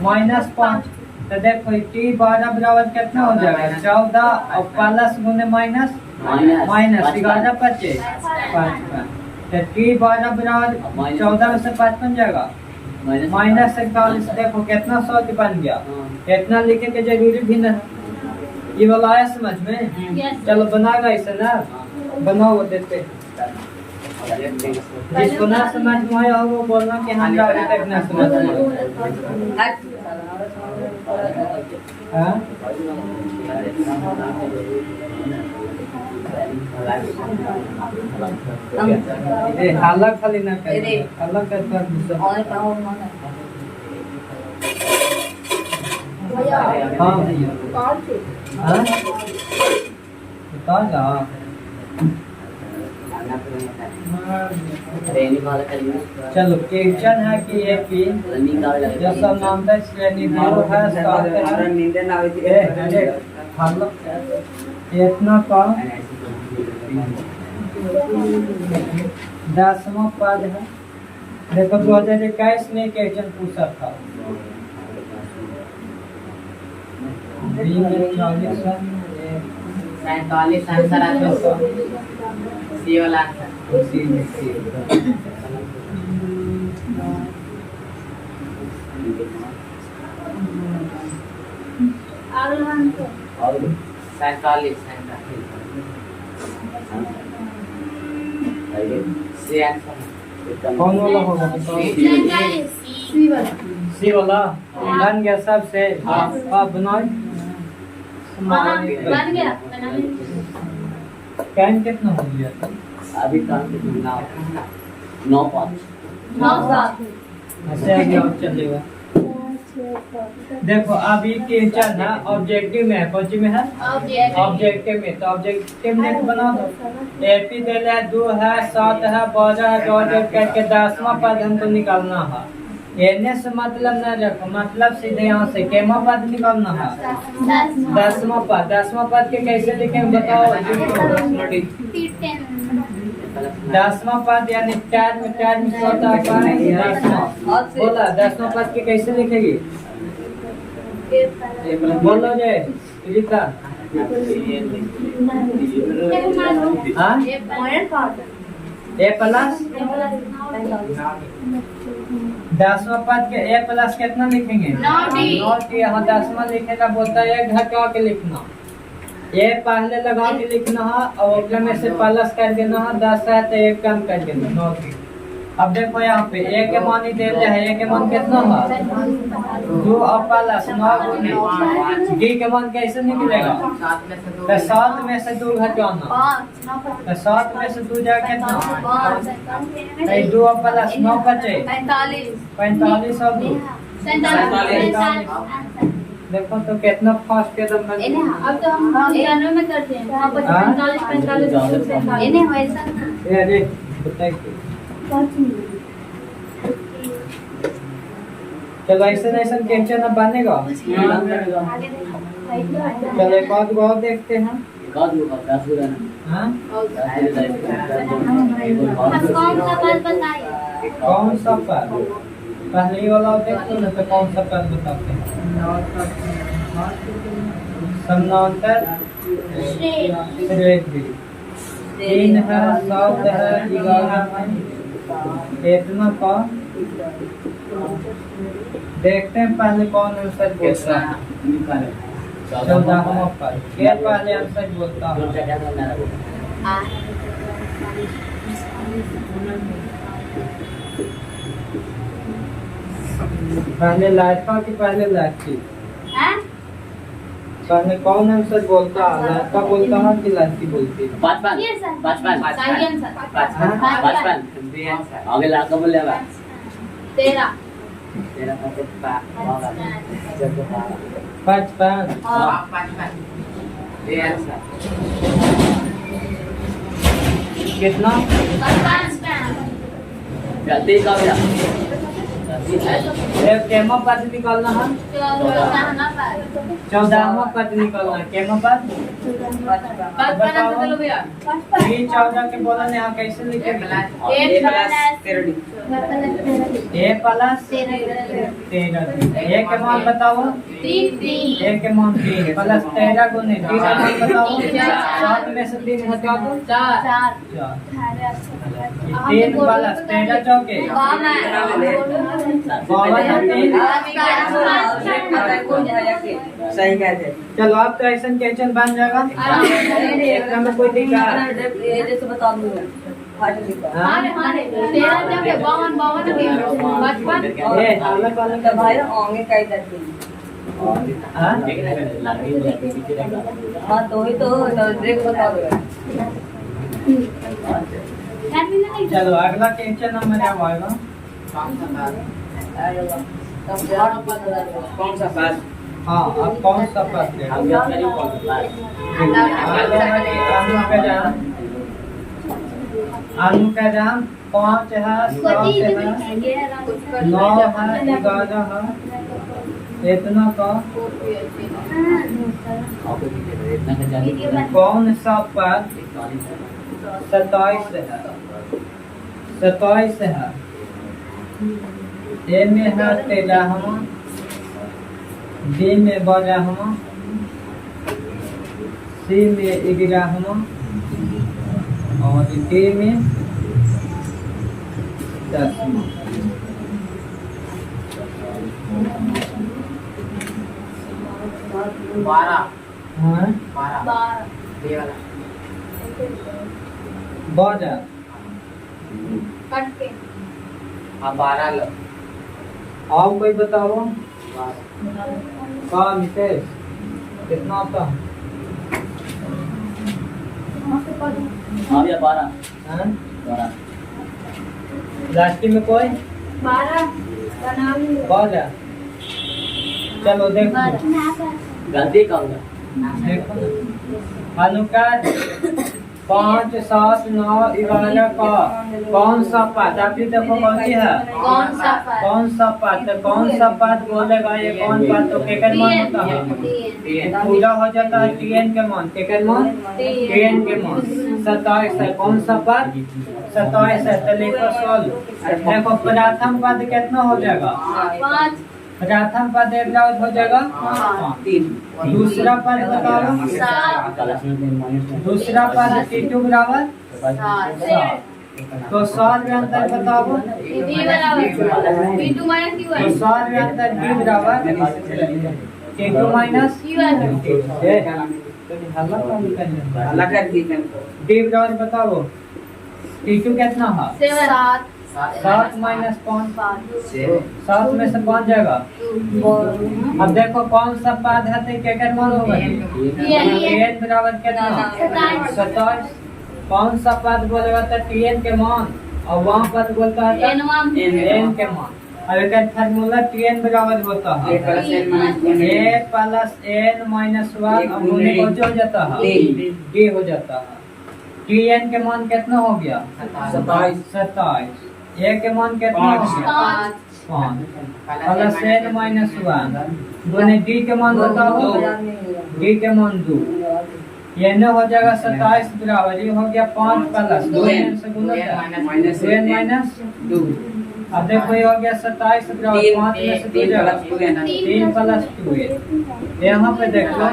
-5 तो देखो टी 12 बराबर कितना हो जाएगा 14 और प्लस गुने माइनस 11 25 तो टी 12 बराबर 14 में से 5 बन जाएगा -41। देखो कितना 100 बन गया इतना लिखे के जरूरी भी नहीं। ये वाला आया समझ में चलो बनाएगा इसे ना बनाओ देते जिसको ना समझ में आया हो वो बोलना कि हाँ अभी तक ना समझ में हालत खाली ना करे अलग करता हाँ बता जा चलो क्वेश्चन है कि ये कि जो समानांतर श्रेणी दो है इतना का 10वां पद है। देखो 2021 में क्वेश्चन पूछा था सी वाला आंसर और 47 सी आंसर कौन वाला होगा सी वाला बन गया सबसे आप बनाओ बन गया कैन कितना हो गया अभी काम कितना 9-5 ऐसे आगे और चलेगा। देखो अभी क्वेश्चन है ऑब्जेक्टिव में है कौन में है ऑब्जेक्टिव में तो ऑब्जेक्टिव में बना दो एपी दे ले 2 है 7 है 12 है 2 करके 10वां पद हमको निकालना है। एने से मतलब न रखो मतलब सीधे यहाँ से केमा पद निकालना है 10वां पद के कैसे लिखेंगे बताओ 10वां पद यानी 4 में 10वां बोला 10वां पद के कैसे लिखेगी बोलो जे रीता ए प्लस 10वां पद के ए प्लस कितना लिखेंगे 9 यहाँ 10वां लिखेगा बोलता है घटा के लिखना ये पहले लगा के लिखना है और अगले में से प्लस कर देना है 10 है तो 1 कम कर देना 9 की। अब देखो यहाँ पे ए के मान ही दे है ए के मान कितना है 2 और प्लस 9 गुने डी के मान कैसे निकलेगा तो 7 में से 2 घटाना तो 7 में से 2 जाए कितना 2 और प्लस 9 बचे 45 और 2 देखो तो कितना फास्ट कदम कर अब तो हम 95 में करते हैं वहाँ पर 45 45 इन्हें वैसा ये अरे बताइए चलो ऐसे ऐसा कैप्चर अब बनेगा। चलो एक और देखते हैं। हाँ हम कौन सा पद बताइए कौन सा पद पहले ही वाला देखते ना तो कौन सा पद बताते हैं। समानांतर श्रेणी तीन है 7 है 11 है इतना का देखते हैं पहले कौन आंसर बोलता है। 14वां पद क्या पहले आंसर बोलता है। पहले लड़का की पहले लड़की पहले कौन आंसर बोलता है लड़का बोलता है कि लड़की बोलती है। 55 आगे लड़का बोले 13 55 कितना जल्दी का बोला एक केमा पद निकालना है 14वां पद निकालना है केमा पद ये 14 के बोलने यहाँ कैसे लिखेंगे a प्लस 13 a के मान बताओ 3 a के मान 3 प्लस 13 गुने 3 के मान बताओ 7 में से 3 हटा दो 4 3 प्लस 13 चौके सही कहते। चलो अब तो ऐसा क्वेश्चन बन जाएगा एक में कोई दिक्कत जैसे बता दूंगा ये अलग अलग तो भाई होंगे कई तरह हाँ तो ही तो देख बता दो। चलो अगला क्वेश्चन हमारे अब आएगा कौन सा पद हाँ अब कौन सा पद है आलू का दाम 5 है 7 है 9 है 11 है इतना का कौन सा पद 27 है 27 है ए में है 13वां बी में 12वां सी में 11वां और डी में 10वां। हाँ 12 12 लो आप कोई बताओ का मिसेस कितना होता हाँ भैया 12 है 12 लास्ट में कोई 12 चलो देखो गलती का होगा देखो अनुकाद 5 7 9 11 का कौन सा पद अभी देखो कौन सी है कौन सा पद बोलेगा ये कौन पद तो केकर मान होता है पूरा हो जाता है टीएन के मान केकर मान टीएन के मान 27 है कौन सा पद 27 है तो लिखो 16 देखो प्रथम पद कितना हो जाएगा प्रथम पद एक हो जाएगा 3 दूसरा पद बताओ दूसरा पद T2 बराबर 7 तो 7 में अंतर बताओ तो 7 में अंतर B बराबर T2 माइनस अलग कर दी D बराबर बताओ T2 कितना है 7 माइनस 5 7 में से 5 जाएगा। अब देखो कौन सा पद है तो क्या मान होगा टीएन बराबर कितना 27 कौन सा पद बोलेगा तो टीएन के मान और वहाँ पद बोलता है एन के मान अब एक फार्मूला Tn बराबर होता है A plus N minus A plus N minus 1 अब होने को जो हो जाता है D हो जाता है। Tn के मान कितना हो गया 27। A के मान कितना हो गया 5 प्लस N माइनस 1 दोनों D के मान बताओ D के मान 2 ये न हो जाएगा 27 बराबर ये हो गया 5 प्लस 2 N से गुना 2 N माइनस 2। अब देखो ये हो गया 27 बराबर 5 में से 2 जाएगा 3 प्लस 2 यहाँ पे देखो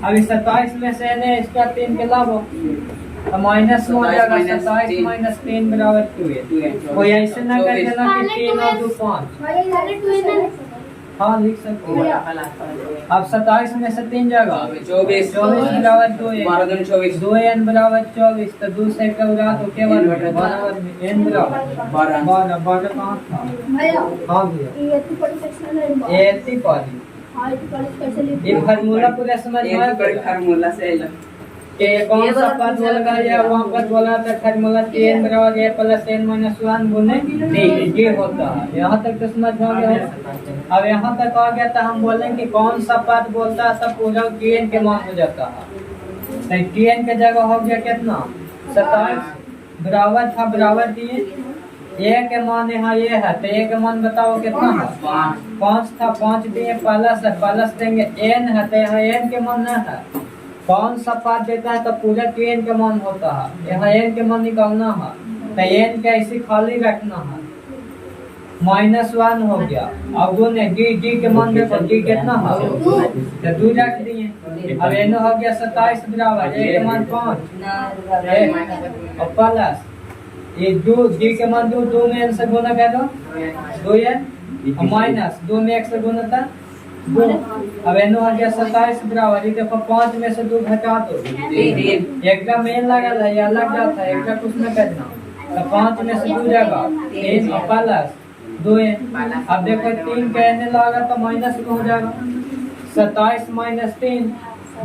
अभी 27 में से न इसका 3 के लाभो तो माइनस हो जाएगा 27 माइनस 3 बराबर 2 कोई ऐसे ना कर देना कि 3 और 2 5 हाँ लिख सकते हो। अब 27 में से 3 जाएगा 24 बराबर 2 2n बराबर 24 तो 2 से कबरा तो केवल बराबर n बराबर 12 कहाँ था हाँ भैया एती पाली ये फार्मूला पूरा समझ में फार्मूला से के कौन सा पद बोला या वहाँ पद बोला था फार्मूला Tn बराबर A प्लस N माइनस 1 गुने ये होता है। यहाँ तक तो समझ में आ गया। अब यहाँ तक आ गया तो हम बोलेंगे कौन सा पद बोलता है सब पूरा Tn के मान हो जाता है। तो Tn के जगह हो गया कितना 27 बराबर था बराबर दिए A के मान यहाँ ये है तो A के मान बताओ कितना है 5 था 5 दिए प्लस देंगे N है तो यहाँ N के मान न है कौन सा पद देता है तो पूरा Tn के मान होता है। यहाँ n के मान निकालना है तो n के ऐसे खाली रखना है -1 हो गया। अब दोनों D के मान देखो D कितना है तो 2 रख दिए। अब n हो गया 27 बराबर A के मान 5 और प्लस ये 2 D के मान 2 में n से गुना कर दो 2n और माइनस 2 में 1 से गुना था 2 अब n हो गया 27 बराबर ये देखो 5 में से 2 घटा दो 1 का मेन लगा है या लग जाता है 1 का कुछ न करना तो 5 में से 2 जाएगा 3 और प्लस 2n अब देखो 3 का n लगा तो माइनस हो जाएगा 27 माइनस 3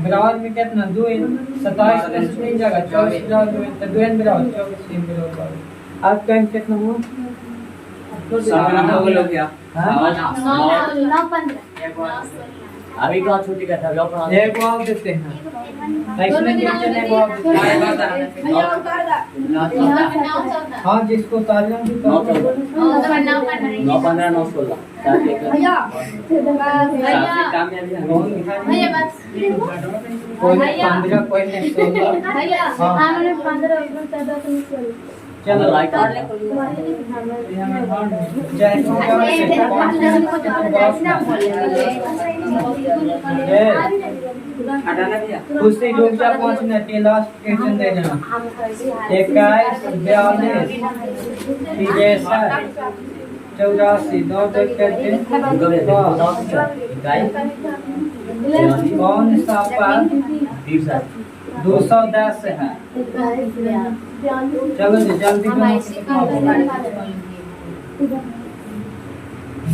बराबर में कितना 2n 27 में से 3 जाएगा 24 बराबर 2n तो 2n बराबर 24 3 बराबर अब टाइम कितना हुआ अभी कहाँ छुट्टी का था एक वाव देते हैं इसमें नीचे ने वाव हाँ जिसको तालियां भी 9 15 9 16 कोई 15 कोई नहीं 16 चलो लाइक उससे रुक जा 5 मिनट ये लास्ट क्वेश्चन दे देना 21 42 84 दो तक करते कौन सा पद 210 है चलो जी जल्दी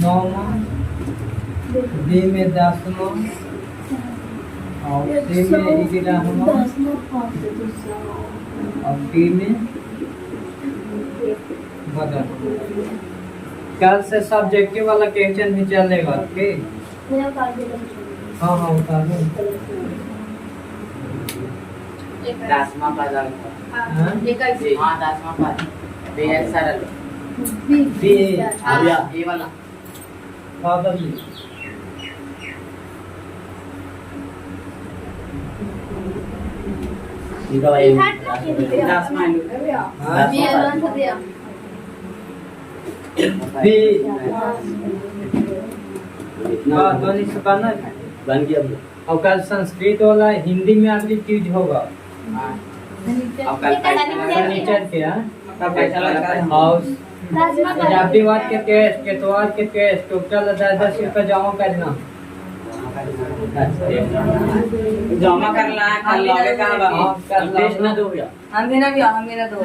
9 B में 10 और C में 11 और T में 12 कल से सब्जेक्टिव वाला क्वेश्चन भी चलेगा ठीक हाँ हाँ उतार दो 10वां पद हाँ 10वां पद बेहद सरल B आया ये वाला फादर जी इधर भाई 10वां B ध्वनि से बना बन गया और कल संस्कृत वाला हिंदी में अगली चीज होगा अब कल फर्नीचर के तब कैसा लगता है हाउस जातिवाद के टेस्ट केतवाद के टेस्ट टोटल 10 रुपये जमा करना जमा करना है कल लावे कहां बा टेस्ट ना दो भैया हम भी ना दो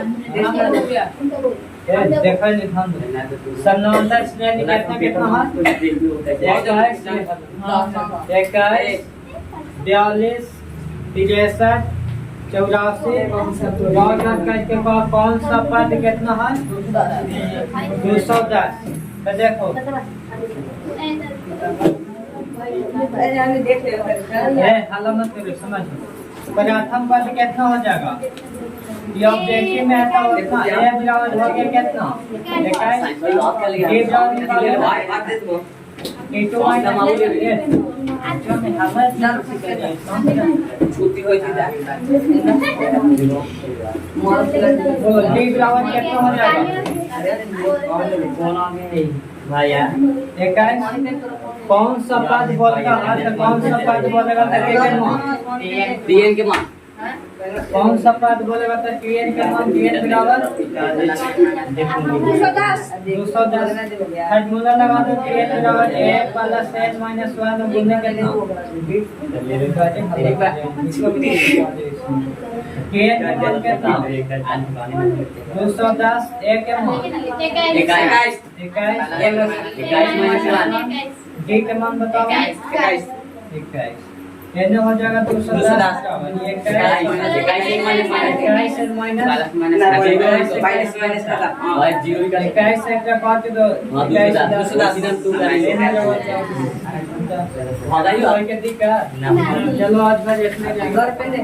देखा नहीं था सन्नाटा श्रेणी कितना है 21 42 63 84 के पास कौन सा पद कितना है 210 तो देखो देख ले हल्ला मत करो, समझो। प्रथम पद कितना हो जाएगा? ये ऑब्जेक्टिव में आता है उतना ए बराबर हो गया कितना? इक्कीस। ए बराबर निकालो ए2 माइनस छुट्टी हुई थी बोलो डी बराबर कितना हो जाएगा? भैया 21। कौन सा पद बोलता है तो कौन सा पद बोलेगा तो टीएन के मान कौन सा पद बोलेगा तो टीएन के मान टीएन बराबर 210। फॉर्मूला लगा दो टीएन बराबर a प्लस n माइनस 1 गुणा करना टीएन के मान कितना? 210 a के मान 21 माइनस 1 डी के मान बताओ 21 n हो जाएगा 210 माइनस भाई जीरो ही करें 21 से का काट दो 210 चलो आज भर इतना घर पे दे